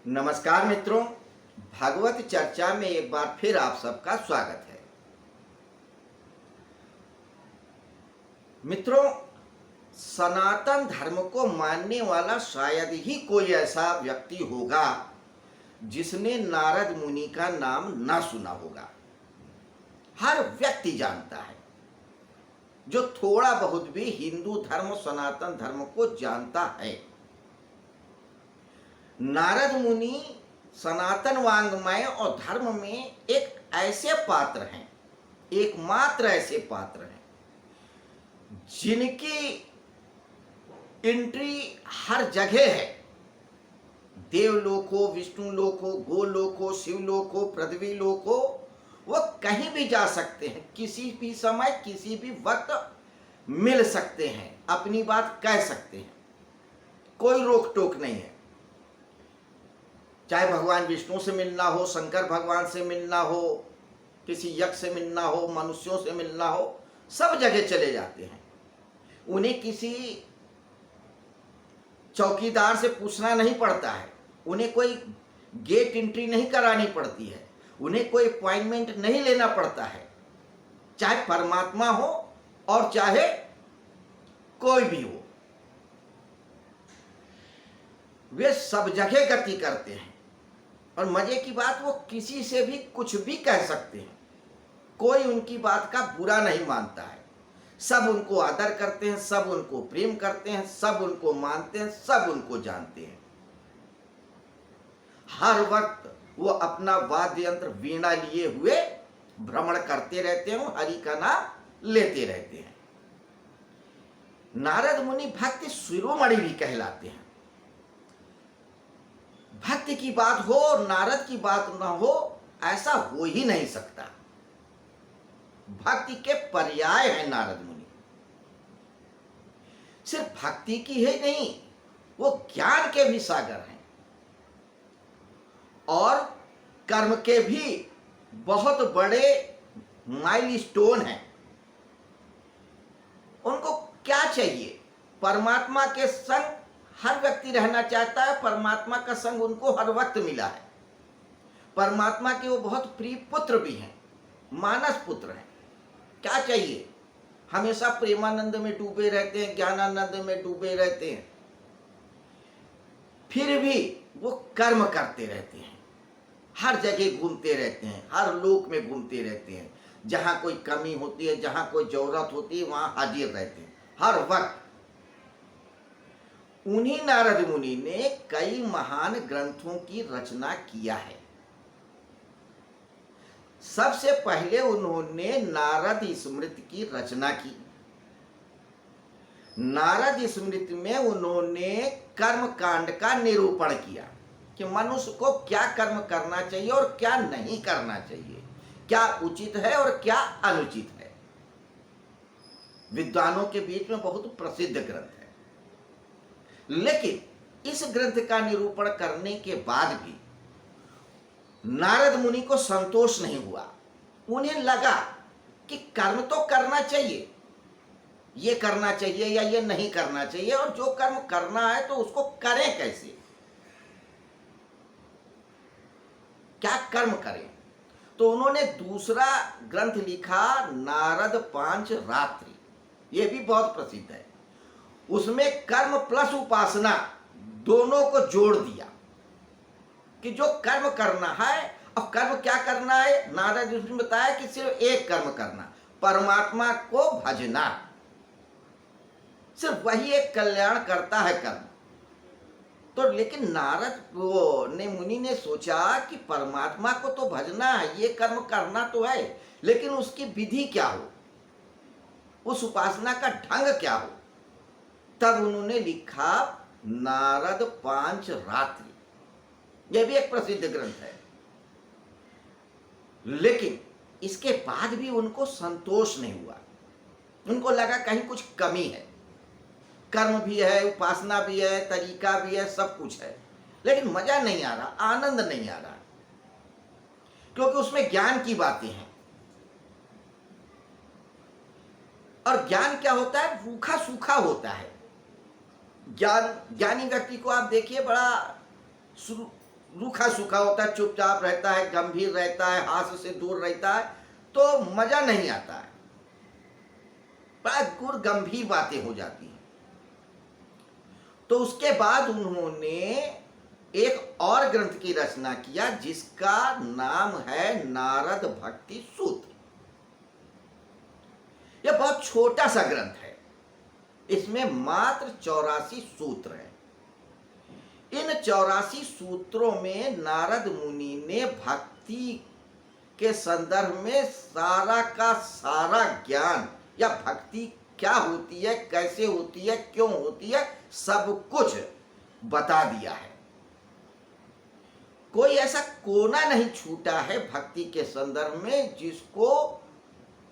नमस्कार मित्रों, भागवत चर्चा में एक बार फिर आप सबका स्वागत है। मित्रों, सनातन धर्म को मानने वाला शायद ही कोई ऐसा व्यक्ति होगा जिसने नारद मुनि का नाम ना सुना होगा। हर व्यक्ति जानता है, जो थोड़ा बहुत भी हिंदू धर्म सनातन धर्म को जानता है। नारद मुनि सनातन वाङ्मय और धर्म में एक ऐसे पात्र हैं, एकमात्र ऐसे पात्र हैं जिनकी एंट्री हर जगह है। देवलोक हो, विष्णु लोक हो, गोलोक हो, शिवलोक हो, पृथ्वी लोक हो, वो कहीं भी जा सकते हैं, किसी भी समय किसी भी वक्त मिल सकते हैं, अपनी बात कह सकते हैं, कोई रोक टोक नहीं है। चाहे भगवान विष्णु से मिलना हो, शंकर भगवान से मिलना हो, किसी यज्ञ से मिलना हो, मनुष्यों से मिलना हो, सब जगह चले जाते हैं। उन्हें किसी चौकीदार से पूछना नहीं पड़ता है, उन्हें कोई गेट एंट्री नहीं करानी पड़ती है, उन्हें कोई अपॉइंटमेंट नहीं लेना पड़ता है। चाहे परमात्मा हो और चाहे कोई भी हो, वे सब जगह गति करते हैं। और मजे की बात, वो किसी से भी कुछ भी कह सकते हैं, कोई उनकी बात का बुरा नहीं मानता है। सब उनको आदर करते हैं, सब उनको प्रेम करते हैं, सब उनको मानते हैं, सब उनको जानते हैं। हर वक्त वो अपना वाद्य यंत्र वीणा लिए हुए भ्रमण करते रहते हैं, हरि का नाम लेते रहते हैं। नारद मुनि भक्ति शिरोमणि भी कहलाते हैं। भक्ति की बात हो और नारद की बात ना हो, ऐसा हो ही नहीं सकता। भक्ति के पर्याय है नारद मुनि। सिर्फ भक्ति की ही नहीं, वो ज्ञान के भी सागर हैं और कर्म के भी बहुत बड़े माइलस्टोन हैं। उनको क्या चाहिए? परमात्मा के संग हर व्यक्ति रहना चाहता है। परमात्मा का संग उनको हर वक्त मिला है। परमात्मा के वो बहुत प्रिय पुत्र भी हैं, मानस पुत्र हैं। क्या चाहिए? हमेशा प्रेमानंद में डूबे रहते हैं, ज्ञानानंद में डूबे रहते हैं, फिर भी वो कर्म करते रहते हैं, हर जगह घूमते रहते हैं, हर लोक में घूमते रहते हैं। जहां कोई कमी होती है, जहां कोई जरूरत होती है, वहां हाजिर रहते हैं हर वक्त। उन्हीं नारद मुनि ने कई महान ग्रंथों की रचना किया है। सबसे पहले उन्होंने नारद स्मृति की रचना की। नारद स्मृति में उन्होंने कर्म कांड का निरूपण किया कि मनुष्य को क्या कर्म करना चाहिए और क्या नहीं करना चाहिए, क्या उचित है और क्या अनुचित है। विद्वानों के बीच में बहुत प्रसिद्ध ग्रंथ है। लेकिन इस ग्रंथ का निरूपण करने के बाद भी नारद मुनि को संतोष नहीं हुआ। उन्हें लगा कि कर्म तो करना चाहिए, ये करना चाहिए या ये नहीं करना चाहिए, और जो कर्म करना है तो उसको करें कैसे, क्या कर्म करें। तो उन्होंने दूसरा ग्रंथ लिखा, नारद पांच रात्रि। ये भी बहुत प्रसिद्ध है। उसमें कर्म प्लस उपासना दोनों को जोड़ दिया कि जो कर्म करना है, अब कर्म क्या करना है, नारद ने बताया कि सिर्फ एक कर्म करना, परमात्मा को भजना। सिर्फ वही एक कल्याण करता है कर्म। तो लेकिन नारद मुनि ने सोचा कि परमात्मा को तो भजना है, ये कर्म करना तो है, लेकिन उसकी विधि क्या हो, उस उपासना का ढंग क्या हो। तब उन्होंने लिखा नारद पांच रात्रि। यह भी एक प्रसिद्ध ग्रंथ है। लेकिन इसके बाद भी उनको संतोष नहीं हुआ। उनको लगा कहीं कुछ कमी है। कर्म भी है, उपासना भी है, तरीका भी है, सब कुछ है, लेकिन मजा नहीं आ रहा, आनंद नहीं आ रहा, क्योंकि उसमें ज्ञान की बातें हैं। और ज्ञान क्या होता है? रूखा सूखा होता है। ज्ञानी व्यक्ति को आप देखिए, बड़ा रूखा सूखा होता है, चुपचाप रहता है, गंभीर रहता है, हास्य से दूर रहता है, तो मजा नहीं आता है, बड़ा गुड़ गंभीर बातें हो जाती हैं। तो उसके बाद उन्होंने एक और ग्रंथ की रचना किया जिसका नाम है नारद भक्ति सूत्र। यह बहुत छोटा सा ग्रंथ है, इसमें मात्र 84 सूत्र हैं। इन 84 सूत्रों में नारद मुनि ने भक्ति के संदर्भ में सारा का सारा ज्ञान, या भक्ति क्या होती है, कैसे होती है, क्यों होती है, सब कुछ बता दिया है। कोई ऐसा कोना नहीं छूटा है भक्ति के संदर्भ में जिसको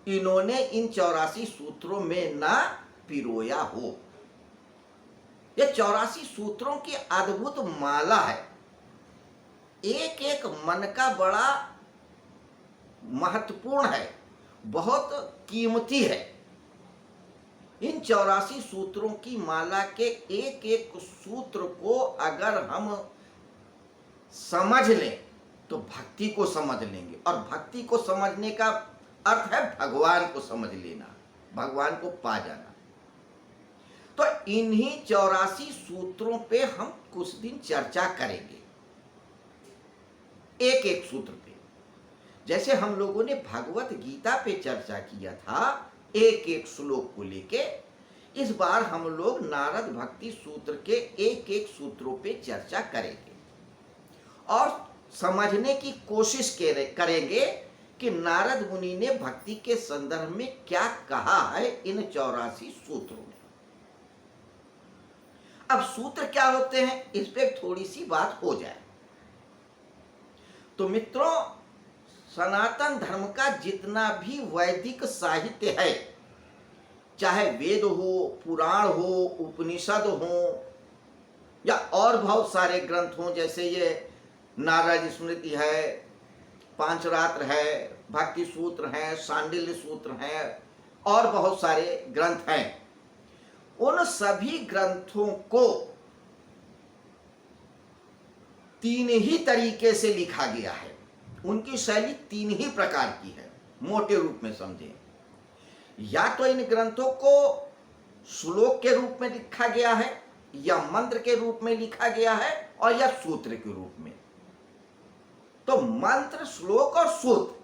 इन्होंने इन 84 सूत्रों में ना पिरोया हो। ये 84 सूत्रों की अद्भुत माला है, एक एक मन का बड़ा महत्वपूर्ण है, बहुत कीमती है। इन 84 सूत्रों की माला के एक एक सूत्र को अगर हम समझ लें तो भक्ति को समझ लेंगे, और भक्ति को समझने का अर्थ है भगवान को समझ लेना, भगवान को पा जाना। तो इन्हीं 84 सूत्रों पे हम कुछ दिन चर्चा करेंगे, एक एक सूत्र पे। जैसे हम लोगों ने भगवत गीता पे चर्चा किया था एक एक श्लोक को लेके, इस बार हम लोग नारद भक्ति सूत्र के एक एक सूत्रों पे चर्चा करेंगे और समझने की कोशिश करेंगे कि नारद मुनि ने भक्ति के संदर्भ में क्या कहा है इन 84 सूत्रों में। अब सूत्र क्या होते हैं, इस पे थोड़ी सी बात हो जाए। तो मित्रों, सनातन धर्म का जितना भी वैदिक साहित्य है, चाहे वेद हो, पुराण हो, उपनिषद हो, या और बहुत सारे ग्रंथ हों, जैसे ये नारद स्मृति है, पांचरात्र है, भक्ति सूत्र हैं, सांडिल्य सूत्र हैं, और बहुत सारे ग्रंथ हैं। उन सभी ग्रंथों को तीन ही तरीके से लिखा गया है, उनकी शैली तीन ही प्रकार की है, मोटे रूप में समझें। या तो इन ग्रंथों को श्लोक के रूप में लिखा गया है, या मंत्र के रूप में लिखा गया है, और या सूत्र के रूप में। तो मंत्र, श्लोक और सूत्र,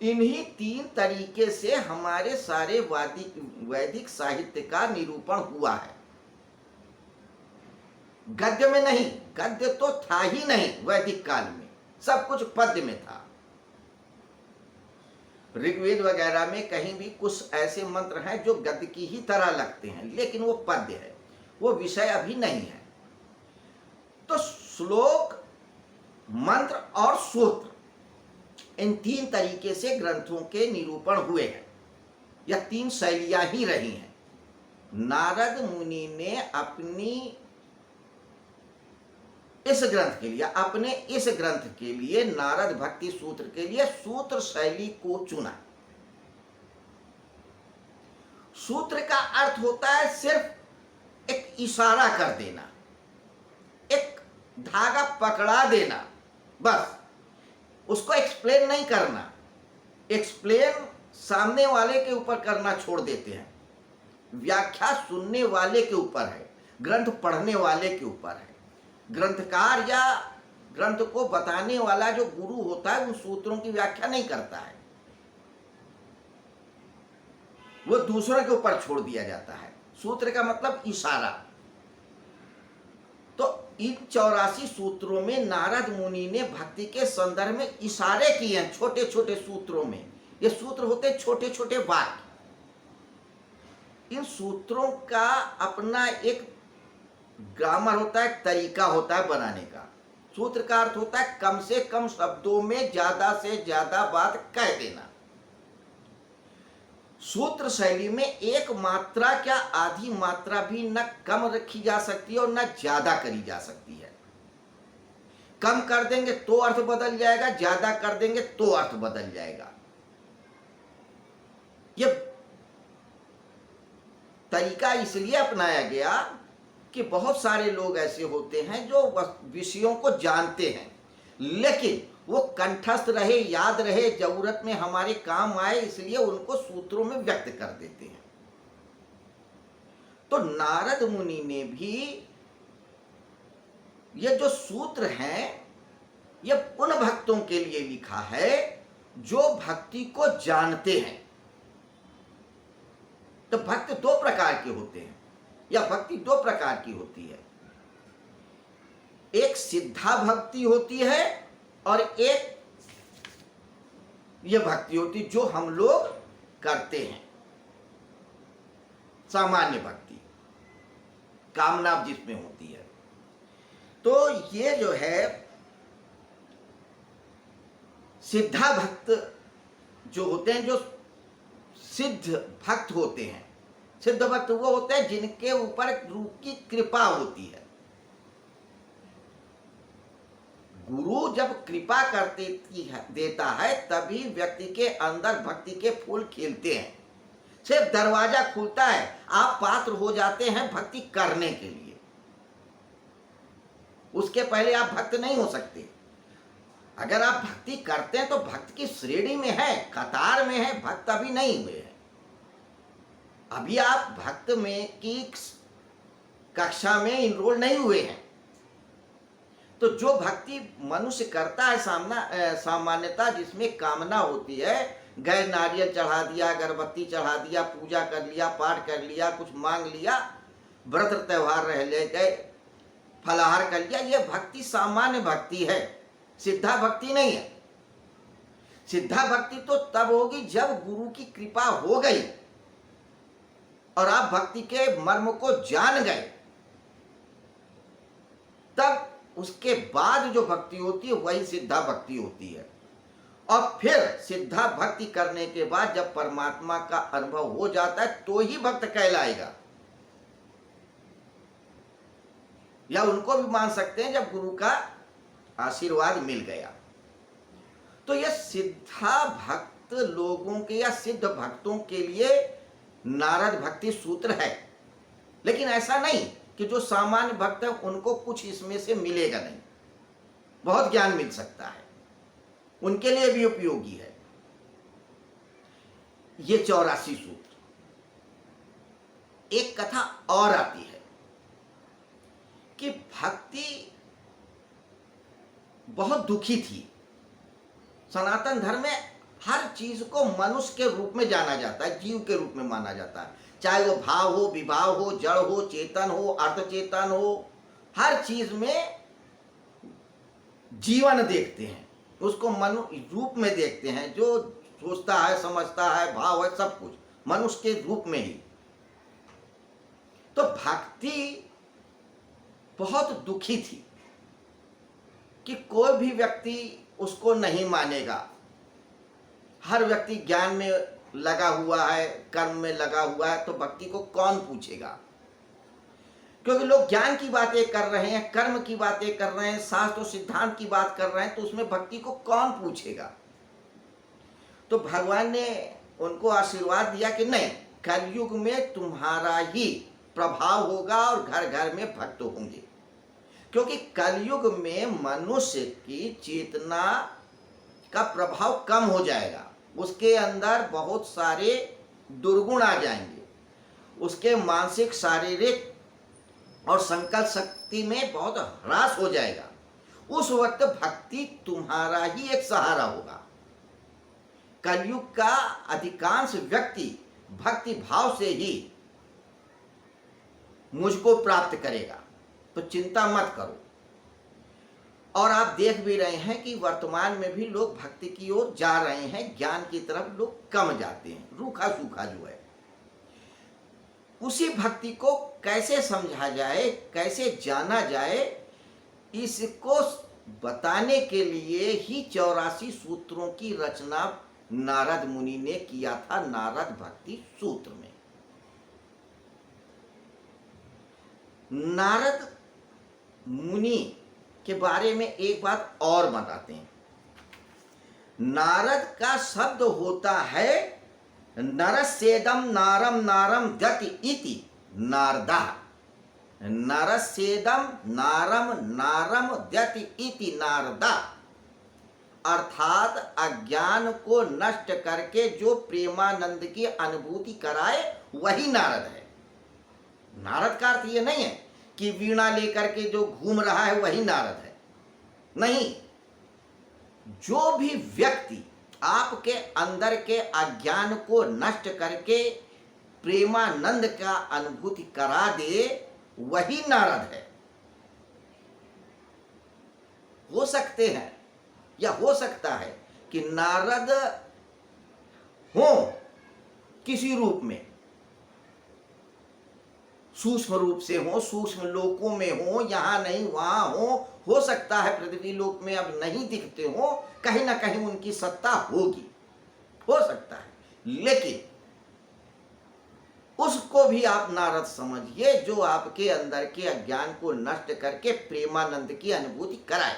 इन्हीं तीन तरीके से हमारे सारे वैदिक साहित्य का निरूपण हुआ है। गद्य में नहीं, गद्य तो था ही नहीं वैदिक काल में, सब कुछ पद्य में था। ऋग्वेद वगैरह में कहीं भी कुछ ऐसे मंत्र हैं जो गद्य की ही तरह लगते हैं, लेकिन वो पद्य है, वो विषय अभी नहीं है। तो श्लोक, मंत्र और सूत्र, इन तीन तरीके से ग्रंथों के निरूपण हुए हैं। यह तीन शैलियां ही रही हैं। नारद मुनि ने अपने इस ग्रंथ के लिए नारद भक्ति सूत्र के लिए सूत्र शैली को चुना। सूत्र का अर्थ होता है सिर्फ एक इशारा कर देना, एक धागा पकड़ा देना, बस। उसको एक्सप्लेन नहीं करना, एक्सप्लेन सामने वाले के ऊपर करना छोड़ देते हैं, व्याख्या सुनने वाले के ऊपर है, ग्रंथ पढ़ने वाले के ऊपर है। ग्रंथकार या ग्रंथ को बताने वाला जो गुरु होता है उन सूत्रों की व्याख्या नहीं करता है, वो दूसरों के ऊपर छोड़ दिया जाता है। सूत्र का मतलब इशारा। तो इन 84 सूत्रों में नारद मुनि ने भक्ति के संदर्भ में इशारे किए हैं, छोटे छोटे सूत्रों में। ये सूत्र होते छोटे छोटे वाक्य। इन सूत्रों का अपना एक ग्रामर होता है, तरीका होता है बनाने का। सूत्र का अर्थ होता है कम से कम शब्दों में ज्यादा से ज्यादा बात कह देना। सूत्र शैली में एक मात्रा क्या आधी मात्रा भी न कम रखी जा सकती है और न ज्यादा करी जा सकती है। कम कर देंगे तो अर्थ बदल जाएगा, ज्यादा कर देंगे तो अर्थ बदल जाएगा। ये तरीका इसलिए अपनाया गया कि बहुत सारे लोग ऐसे होते हैं जो विषयों को जानते हैं, लेकिन वो कंठस्थ रहे, याद रहे, जरूरत में हमारे काम आए, इसलिए उनको सूत्रों में व्यक्त कर देते हैं। तो नारद मुनि ने भी ये जो सूत्र हैं, ये उन भक्तों के लिए लिखा है जो भक्ति को जानते हैं। तो भक्त दो प्रकार के होते हैं, या भक्ति दो प्रकार की होती है। एक सिद्धा भक्ति होती है और एक ये भक्ति होती जो हम लोग करते हैं, सामान्य भक्ति, कामना जिसमें होती है। तो ये जो है सिद्धा भक्त जो होते हैं, जो सिद्ध भक्त होते हैं, सिद्ध भक्त वो होते हैं जिनके ऊपर गुरु की कृपा होती है। गुरु जब कृपा देता है तभी व्यक्ति के अंदर भक्ति के फूल खिलते हैं। सिर्फ दरवाजा खुलता है, आप पात्र हो जाते हैं भक्ति करने के लिए। उसके पहले आप भक्त नहीं हो सकते। अगर आप भक्ति करते हैं तो भक्त की श्रेणी में है, कतार में है, भक्त अभी नहीं हुए हैं। अभी आप भक्त में की कक्षा में इनरोल नहीं हुए हैं। तो जो भक्ति मनुष्य करता है सामान्यता जिसमें कामना होती है, गए नारियल चढ़ा दिया, अगरबत्ती चढ़ा दिया, पूजा कर लिया, पाठ कर लिया, कुछ मांग लिया, व्रत त्योहार रह ले गए, फलाहार कर लिया, ये भक्ति सामान्य भक्ति है, सिद्धा भक्ति नहीं है। सिद्धा भक्ति तो तब होगी जब गुरु की कृपा हो गई और आप भक्ति के मर्म को जान गए, तब उसके बाद जो भक्ति होती है वही सिद्धा भक्ति होती है। और फिर सिद्धा भक्ति करने के बाद जब परमात्मा का अनुभव हो जाता है तो ही भक्त कहलाएगा, या उनको भी मान सकते हैं जब गुरु का आशीर्वाद मिल गया। तो यह सिद्धा भक्त लोगों के या सिद्ध भक्तों के लिए नारद भक्ति सूत्र है। लेकिन ऐसा नहीं कि जो सामान्य भक्त है उनको कुछ इसमें से मिलेगा नहीं, बहुत ज्ञान मिल सकता है, उनके लिए भी उपयोगी है। ये 84 सूत्र। एक कथा और आती है कि भक्ति बहुत दुखी थी। सनातन धर्म में हर चीज को मनुष्य के रूप में जाना जाता है, जीव के रूप में माना जाता है, चाहे वो भाव हो, विभाव हो, जड़ हो, चेतन हो, अर्धचेतन हो, हर चीज में जीवन देखते हैं, उसको मनुष्य रूप में देखते हैं। जो सोचता है, समझता है, भाव है, सब कुछ मनुष्य के रूप में ही। तो भक्ति बहुत दुखी थी कि कोई भी व्यक्ति उसको नहीं मानेगा। हर व्यक्ति ज्ञान में लगा हुआ है, कर्म में लगा हुआ है, तो भक्ति को कौन पूछेगा? क्योंकि लोग ज्ञान की बातें कर रहे हैं, कर्म की बातें कर रहे हैं, शास्त्र सिद्धांत की बात कर रहे हैं, तो उसमें भक्ति को कौन पूछेगा? तो भगवान ने उनको आशीर्वाद दिया कि नहीं, कलयुग में तुम्हारा ही प्रभाव होगा और घर घर में भक्त होंगे। क्योंकि कलयुग में मनुष्य की चेतना का प्रभाव कम हो जाएगा, उसके अंदर बहुत सारे दुर्गुण आ जाएंगे, उसके मानसिक, शारीरिक और संकल्प शक्ति में बहुत ह्रास हो जाएगा। उस वक्त भक्ति तुम्हारा ही एक सहारा होगा। कलयुग का अधिकांश व्यक्ति भक्ति भाव से ही मुझको प्राप्त करेगा, तो चिंता मत करो। और आप देख भी रहे हैं कि वर्तमान में भी लोग भक्ति की ओर जा रहे हैं, ज्ञान की तरफ लोग कम जाते हैं, रूखा सूखा जो है। उसी भक्ति को कैसे समझा जाए, कैसे जाना जाए, इसको बताने के लिए ही 84 सूत्रों की रचना नारद मुनि ने किया था, नारद भक्ति सूत्र में। नारद मुनि के बारे में एक बात और बताते हैं। नारद का शब्द होता है नरस्येदम नारम नारम गति इति नारदा। नरस्येदम नारम नारम द्यति इति नारदा, अर्थात अज्ञान को नष्ट करके जो प्रेमानंद की अनुभूति कराए वही नारद है। नारद का अर्थ ये नहीं है कि वीणा लेकर के जो घूम रहा है वही नारद है, नहीं। जो भी व्यक्ति आपके अंदर के अज्ञान को नष्ट करके प्रेमानंद का अनुभूति करा दे वही नारद है। हो सकते हैं या हो सकता है कि नारद हो किसी रूप में, सूक्ष्म रूप से हो, सूक्ष्म लोकों में हो, यहां नहीं वहां हो सकता है पृथ्वी लोक में अब नहीं दिखते हो, कहीं ना कहीं उनकी सत्ता होगी, हो सकता है। लेकिन उसको भी आप नारद समझिए जो आपके अंदर के अज्ञान को नष्ट करके प्रेमानंद की अनुभूति कराए।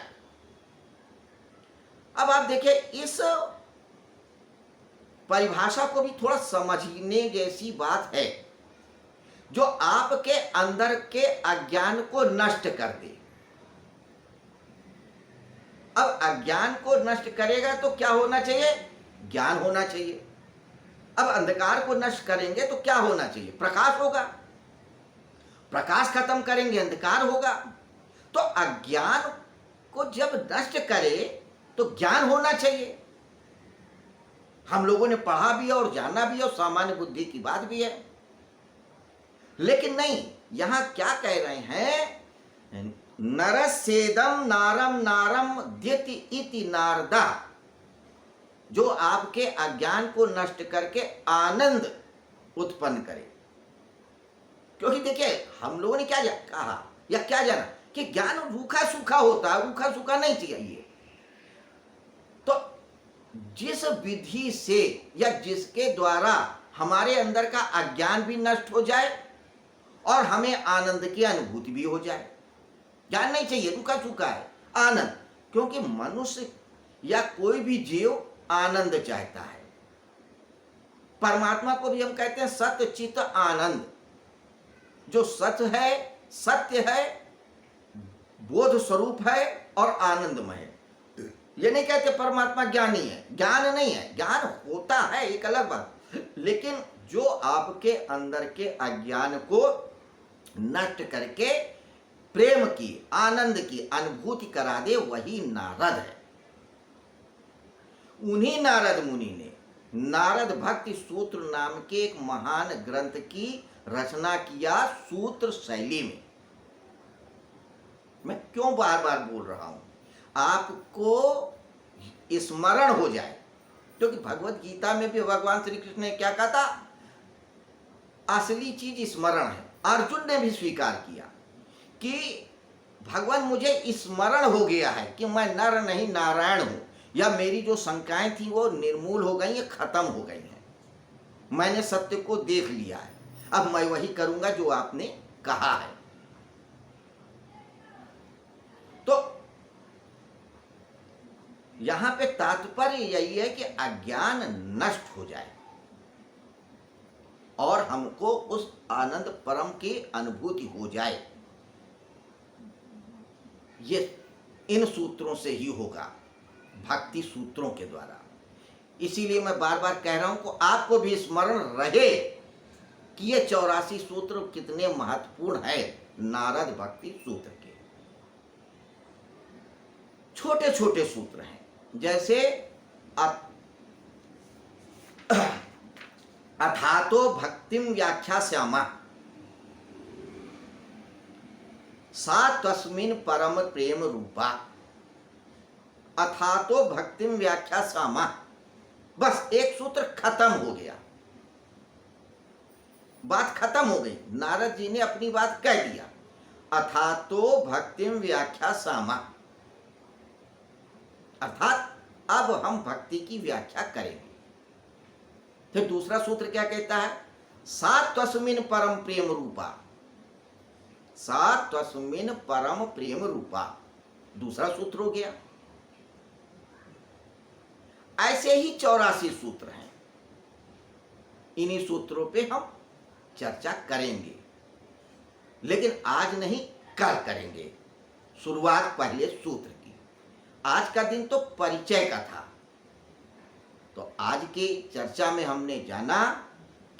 अब आप देखिए, इस परिभाषा को भी थोड़ा समझने जैसी बात है, जो आपके अंदर के अज्ञान को नष्ट कर दे। अब अज्ञान को नष्ट करेगा तो क्या होना चाहिए? ज्ञान होना चाहिए। अब अंधकार को नष्ट करेंगे तो क्या होना चाहिए? प्रकाश होगा। प्रकाश खत्म करेंगे अंधकार होगा। तो अज्ञान को जब नष्ट करे तो ज्ञान होना चाहिए। हम लोगों ने पढ़ा भी है और जाना भी है और सामान्य बुद्धि की बात भी है। लेकिन नहीं, यहां क्या कह रहे हैं? नरस्येदम नारम नारम द्यति इति नारदा, जो आपके अज्ञान को नष्ट करके आनंद उत्पन्न करे। क्योंकि देखिए, हम लोगों ने क्या कहा या क्या जाना कि ज्ञान रूखा सूखा होता है, रूखा सूखा नहीं चाहिए। तो जिस विधि से या जिसके द्वारा हमारे अंदर का अज्ञान भी नष्ट हो जाए और हमें आनंद की अनुभूति भी हो जाए, ज्ञान नहीं चाहिए, रूखा सूखा है, आनंद। क्योंकि मनुष्य या कोई भी जीव आनंद चाहता है। परमात्मा को भी हम कहते हैं सत्य चित आनंद। जो सत्य है, सत्य है, बोध स्वरूप है और आनंदमय है। ये नहीं कहते परमात्मा ज्ञानी है, ज्ञान नहीं है, ज्ञान होता है एक अलग बात। लेकिन जो आपके अंदर के अज्ञान को नष्ट करके प्रेम की, आनंद की अनुभूति करा दे वही नारद है। उन्हीं नारद मुनि ने नारद भक्ति सूत्र नाम के एक महान ग्रंथ की रचना किया सूत्र शैली में। मैं क्यों बार बार बोल रहा हूं? आपको स्मरण हो जाए, क्योंकि भगवत गीता में भी भगवान श्री कृष्ण ने क्या कहा था? असली चीज स्मरण है। अर्जुन ने भी स्वीकार किया कि भगवान मुझे स्मरण हो गया है कि मैं नर नहीं नारायण हूं, या मेरी जो शंकाएं थी वो निर्मूल हो गई, खत्म हो गई हैं, मैंने सत्य को देख लिया है, अब मैं वही करूंगा जो आपने कहा है। तो यहां पे तात्पर्य यही है कि अज्ञान नष्ट हो जाए और हमको उस आनंद परम की अनुभूति हो जाए। ये इन सूत्रों से ही होगा, भक्ति सूत्रों के द्वारा। इसीलिए मैं बार बार कह रहा हूं कि आपको भी स्मरण रहे कि ये 84 सूत्र कितने महत्वपूर्ण है नारद भक्ति सूत्र के। छोटे छोटे सूत्र हैं, जैसे अथातो भक्तिम व्याख्यास्यामः सा तस्मिन् परम प्रेम रूपा। अथातो भक्तिम व्याख्यास्यामः, बस एक सूत्र खत्म हो गया, बात खत्म हो गई। नारद जी ने अपनी बात कह दिया। अथातो भक्तिम व्याख्यास्यामः, अर्थात अब हम भक्ति की व्याख्या करेंगे। फिर दूसरा सूत्र क्या कहता है? सा तस्मिन् परम प्रेम रूपा। सा तस्मिन् परम प्रेम रूपा, दूसरा सूत्र हो गया। ऐसे ही 84 सूत्र हैं, इन्हीं सूत्रों पे हम चर्चा करेंगे। लेकिन आज नहीं, कल करेंगे शुरुआत पहले सूत्र की। आज का दिन तो परिचय का था। तो आज की चर्चा में हमने जाना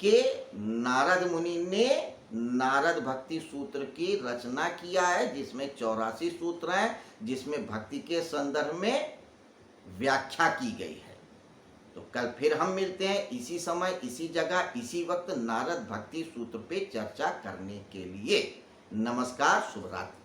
कि नारद मुनि ने नारद भक्ति सूत्र की रचना किया है, जिसमें 84 सूत्र हैं, जिसमें भक्ति के संदर्भ में व्याख्या की गई है। तो कल फिर हम मिलते हैं इसी समय, इसी जगह, इसी वक्त नारद भक्ति सूत्र पे चर्चा करने के लिए। नमस्कार, शुभ रात्रि।